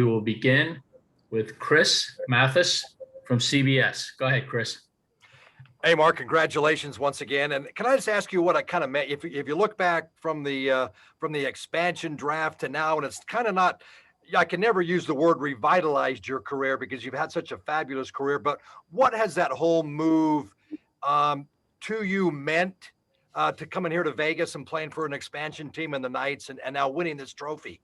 We will begin with Chris Mathis from CBS. Go ahead, Chris. Hey, Mark, congratulations once again. And can I just ask you what I kind of meant? If you look back from the expansion draft to now, and it's kind of not, I can never use the word revitalized your career because you've had such a fabulous career, but what has that whole move to you meant to coming here to Vegas and playing for an expansion team in the Knights and now winning this trophy?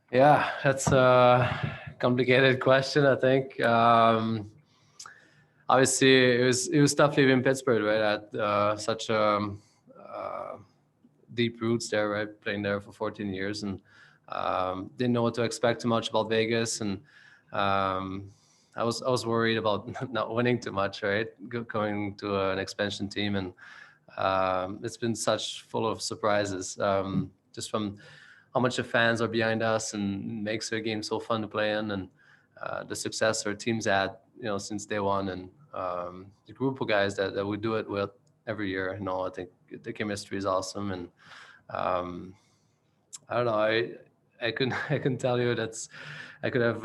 Yeah, that's a complicated question, I think. Obviously, it was tough leaving Pittsburgh, right? I had such deep roots there, right? Playing there for 14 years and didn't know what to expect too much about Vegas. And I was worried about not winning too much, right? Going to an expansion team. And it's been such full of surprises, just from how much the fans are behind us and makes their game so fun to play in, and the success our teams had, since day one, and the group of guys that we do it with every year. I think the chemistry is awesome, and I don't know. I couldn't tell you I could have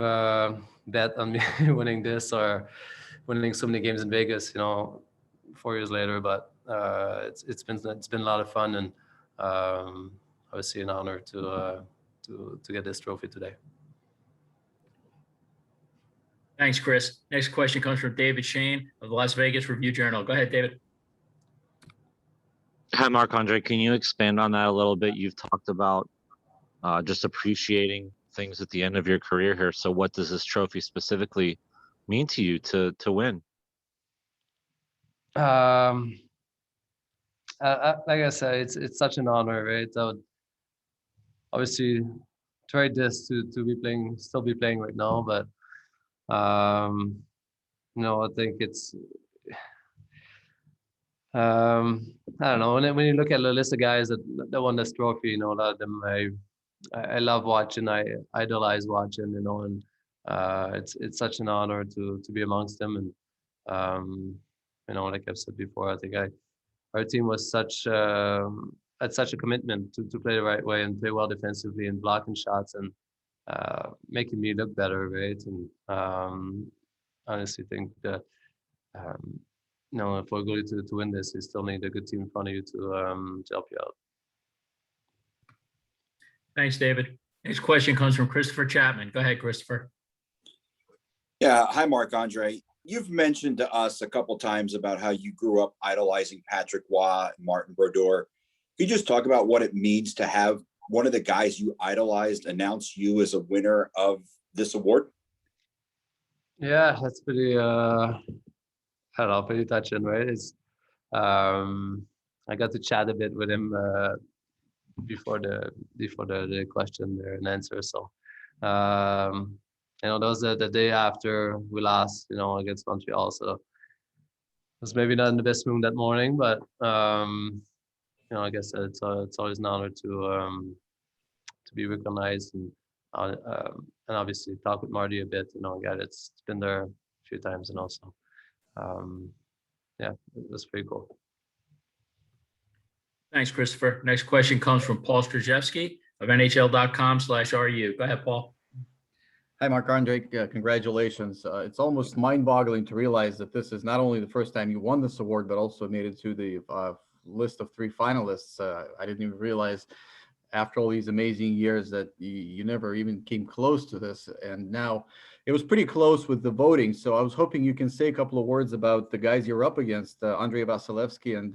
bet on me winning this or winning so many games in Vegas. 4 years later, but it's been a lot of fun, and obviously an honor to get this trophy today. Thanks, Chris. Next question comes from David Schoen of the Las Vegas Review-Journal. Go ahead, David. Hi, Marc-Andre. Can you expand on that a little bit? You've talked about just appreciating things at the end of your career here. So what does this trophy specifically mean to you to win? Like I said, it's such an honor, right? I would obviously trade this to still be playing right now, but I think it's I don't know. When you look at the list of guys that won this trophy, a lot of them I love watching. I idolize watching. And it's such an honor to be amongst them. And like I've said before, I think our team was had such a commitment to play the right way and play well defensively and blocking shots and making me look better, right? And honestly think that if we're going to win this, you still need a good team in front of you to help you out. Thanks, David. Next question comes from Christopher Chapman. Go ahead, Christopher. Yeah. Hi, Marc-Andre. You've mentioned to us a couple times about how you grew up idolizing Patrick Waugh and Martin Brodeur. Could you just talk about what it means to have one of the guys you idolized announce you as a winner of this award? Yeah, that's pretty pretty touching, right? It's I got to chat a bit with him before the question there and answer. So that was the day after we lost, against Montreal. So it was maybe not in the best mood that morning, but I guess it's always an honor to be recognized and obviously talk with Marty a bit. A guy that's been there a few times, and also yeah, it was pretty cool. Thanks, Christopher. Next question comes from Paul Strizhevsky of NHL.com/RU. Go ahead, Paul. Hi, Marc-Andre. Congratulations. It's almost mind-boggling to realize that this is not only the first time you won this award, but also made it to the list of 3 finalists. I didn't even realize after all these amazing years that you never even came close to this. And now it was pretty close with the voting. So I was hoping you can say a couple of words about the guys you're up against, Andrei Vasilevsky and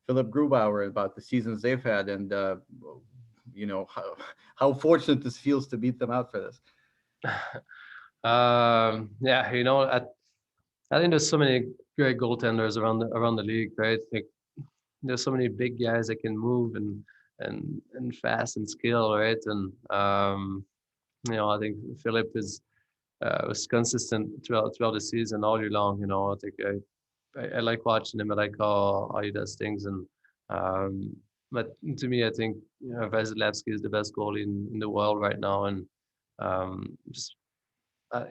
Philip Grubauer, about the seasons they've had, and how fortunate this feels to beat them out for this. Yeah, I think there's so many great goaltenders around the league, right? Like, there's so many big guys that can move and fast and skill, right? And I think Philip was consistent throughout the season all year long. I think I like watching him. I like how he does things. And but to me, I think Vasilevsky is the best goalie in the world right now, and just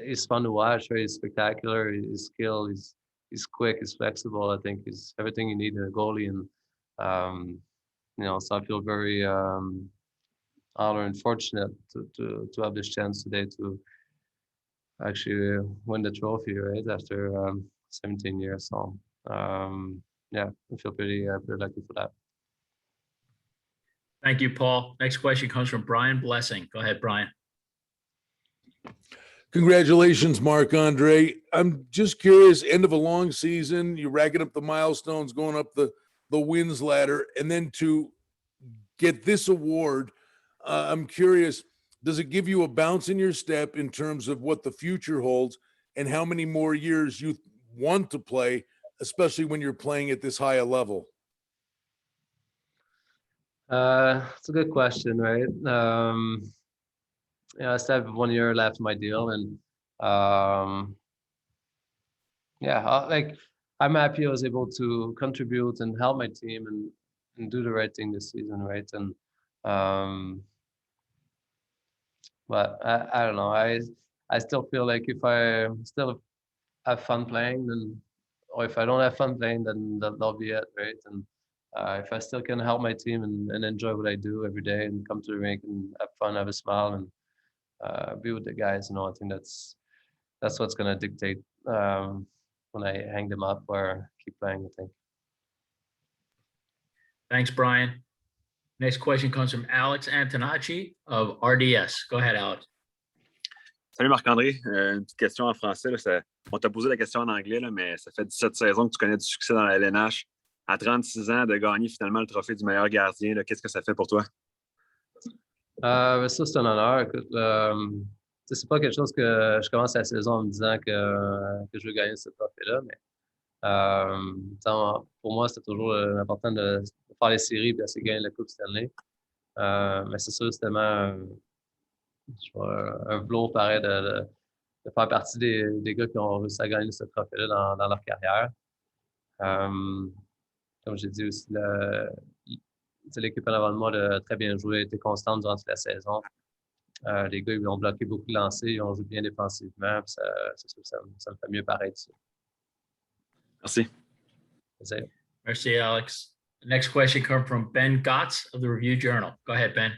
he's fun to watch. Right? He's spectacular. His skill. He's quick. He's flexible. I think he's everything you need in a goalie. And so I feel very honored and fortunate to have this chance today to actually win the trophy, right, after 17 years. So yeah, I feel pretty lucky for that. Thank you, Paul. Next question comes from Brian Blessing. Go ahead, Brian. Congratulations, Marc-Andre. I'm just curious, end of a long season, you're racking up the milestones, going up the wins ladder, and then to get this award, I'm curious, does it give you a bounce in your step in terms of what the future holds and how many more years you want to play, especially when you're playing at this high a level? It's a good question, right? I still have 1 year left of my deal, and I'm happy I was able to contribute and help my team and do the right thing this season, right? And but I don't know. I still feel like if I still have fun playing, then, or if I don't have fun playing, then that'll be it, right? And if I still can help my team and enjoy what I do every day and come to the rink and have fun, have a smile, and be with the guys, I think that's what's gonna dictate when I hang them up or keep playing, I think. Thanks, Brian. Next question comes from Alex Antonacci of RDS. Go ahead, Alex. Salut Marc-André. Une petite question en français. Là, on t'a posé la question en anglais, là, mais ça fait 17 saisons que tu connais du succès dans la LNH. À 36 ans, de gagner finalement le trophée du meilleur gardien, qu'est-ce que ça fait pour toi? Ça, c'est un honneur. Écoute, c'est pas quelque chose que je commence la saison en me disant que je veux gagner ce trophée-là, mais pour moi, c'était toujours important de faire les séries et d'essayer de gagner la Coupe Stanley. Mais c'est sûr, c'est tellement un velours pareil de faire partie des gars qui ont réussi à gagner ce trophée-là dans leur carrière. Comme j'ai dit aussi, l'équipe en avant de moi a très bien joué, a été constante durant toute la saison. Les gars, ils ont bloqué beaucoup de lancers, ils ont joué bien défensivement. C'est sûr que ça me fait mieux pareil dessus. Merci. Merci, Alex. The next question comes from Ben Gotts of the Review Journal. Go ahead, Ben.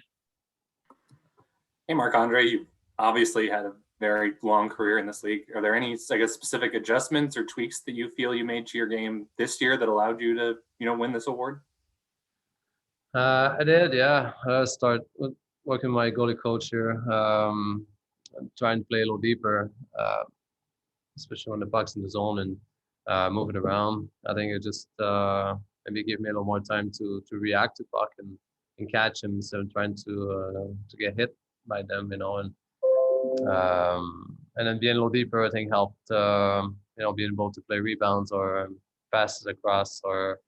Hey, Marc-Andre, you obviously had a very long career in this league. Are there any, I guess, specific adjustments or tweaks that you feel you made to your game this year that allowed you to, win this award? I did, yeah. I started working with my goalie coach here, trying to play a little deeper, especially when the puck's in the zone and moving around. I think it just maybe gave me a little more time to react to puck and catch him instead of trying to get hit by them, and then being a little deeper, I think helped, being able to play rebounds or passes across or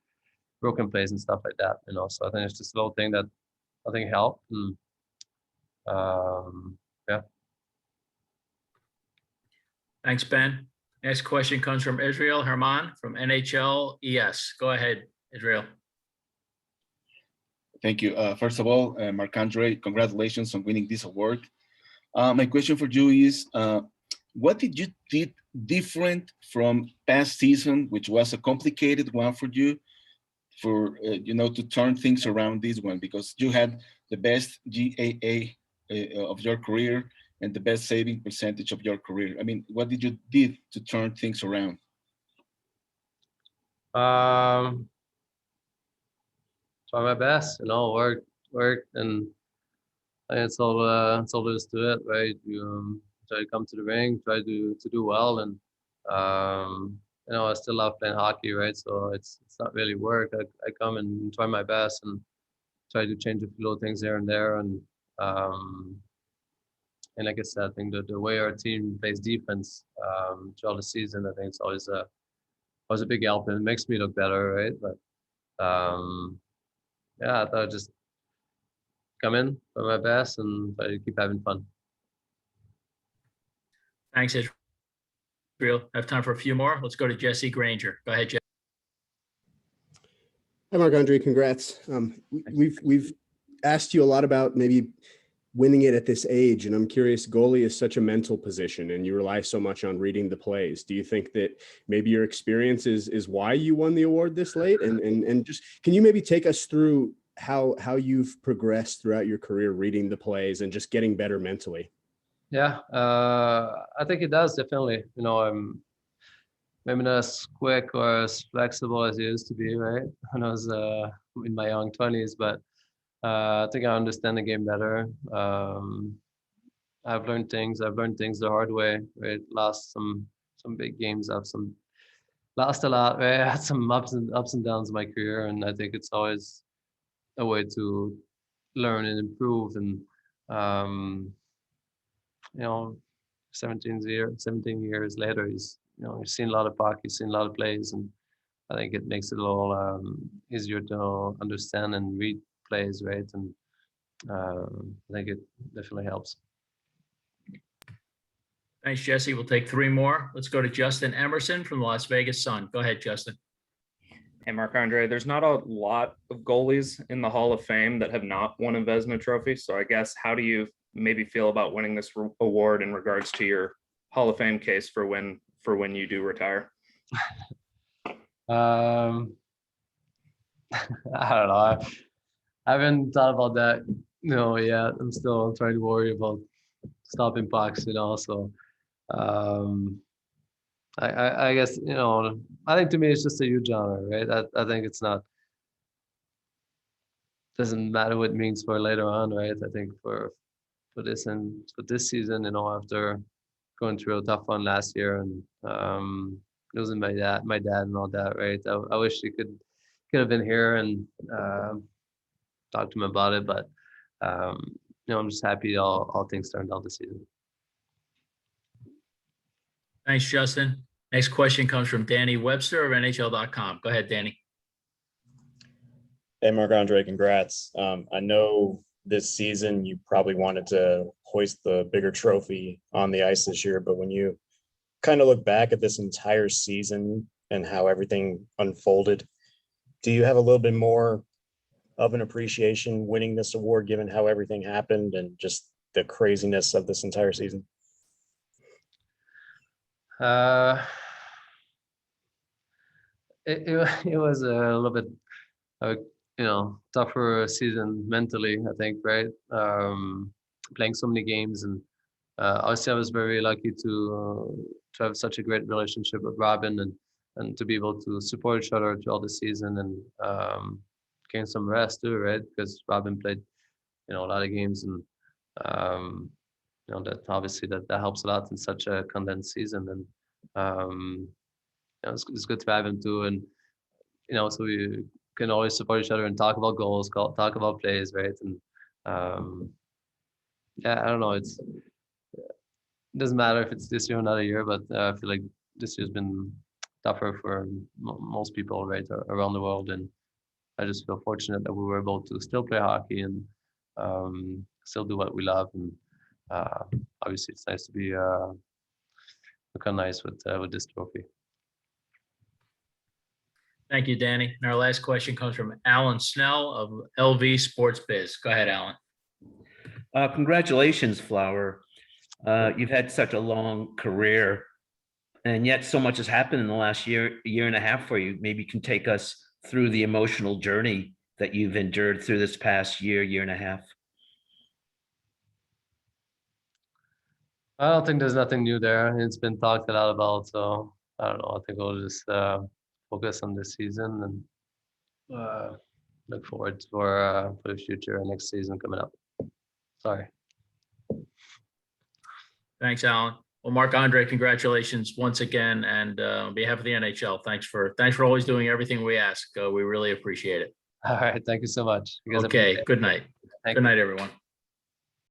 broken plays and stuff like that, So I think it's just a little thing that I think helped. And, yeah. Thanks, Ben. Next question comes from Israel Herman from NHL ES. Go ahead, Israel. Thank you. First of all, Marc-Andre, congratulations on winning this award. My question for you is, what did you do different from past season, which was a complicated one for you, to turn things around this one? Because you had the best GAA of your career and the best saving percentage of your career. I mean, what did you do to turn things around? Try my best, work, and it's all there is to it, right? You try to come to the ring, try to do well, and I still love playing hockey, right? So it's not really work. I come and try my best and try to change a few little things here and there, and like I said, I think the way our team plays defense throughout the season, I think it's always a big help, and it makes me look better, right? But I thought I'd just come in, try my best, and try to keep having fun. Thanks, Israel. I have time for a few more. Let's go to Jesse Granger. Go ahead, Jesse. Hi, Marc-Andre. Congrats. We've asked you a lot about maybe winning it at this age, and I'm curious, goalie is such a mental position and you rely so much on reading the plays. Do you think that maybe your experience is why you won the award this late? And just, can you maybe take us through how you've progressed throughout your career, reading the plays and just getting better mentally. Yeah, I think it does definitely. I'm maybe not as quick or as flexible as it used to be, right? When I was in my young 20s, but I think I understand the game better. I've learned things the hard way, right? Lost some big games. Lost a lot, right? I had some ups and downs in my career, and I think it's always a way to learn and improve. And um, you know, 17 years later, you've seen a lot of puck, you've seen a lot of plays, and I think it makes it a little easier to understand and read plays, right? And I think it definitely helps. Thanks, Jesse. We'll take three more. Let's go to Justin Emerson from the Las Vegas Sun. Go ahead, Justin. Hey, Marc-Andre, there's not a lot of goalies in the Hall of Fame that have not won a Vezina Trophy. So I guess, how do you maybe feel about winning this award in regards to your Hall of Fame case for when you do retire? I don't know. I haven't thought about that, yet. I'm still trying to worry about stopping pucks, So I guess, I think to me it's just a huge honor, right? I think doesn't matter what it means for later on, right? I think for this season, after going through a tough one last year and losing my dad and all that, right? I wish he could have been here and talk to him about it, but I'm just happy all things turned out this season. Thanks, Justin. Next question comes from Danny Webster of NHL.com. Go ahead, Danny. Hey, Marc-Andre, congrats. I know this season you probably wanted to hoist the bigger trophy on the ice this year, but when you kind of look back at this entire season and how everything unfolded, do you have a little bit more of an appreciation winning this award given how everything happened and just the craziness of this entire season? It was a little bit tougher season mentally, I think, right? Playing so many games, and obviously I was very lucky to have such a great relationship with Robin and to be able to support each other throughout the season and gain some rest too, right? Because Robin played a lot of games, and that obviously that helps a lot in such a condensed season. And it's good to have him too, and so we can always support each other and talk about goals, talk about plays, right? And I don't know, it doesn't matter if it's this year or another year, but I feel like this year's been tougher for most people, right, around the world, and I just feel fortunate that we were able to still play hockey and still do what we love. And obviously it's nice to be recognized with this trophy. Thank you, Danny. And our last question comes from Alan Snell of LV Sports Biz. Go ahead, Alan. Congratulations, Flower. You've had such a long career, and yet so much has happened in the last year and a half for you. Maybe you can take us through the emotional journey that you've endured through this past year and a half. I don't think there's nothing new there. It's been talked a lot about, so I don't know. I think we'll just focus on this season and look forward for the future and next season coming up. Sorry. Thanks, Alan. Well, Marc-Andre, congratulations once again, and on behalf of the NHL, thanks for always doing everything we ask. We really appreciate it. All right, thank you so much. Okay, good night. Good night, everyone.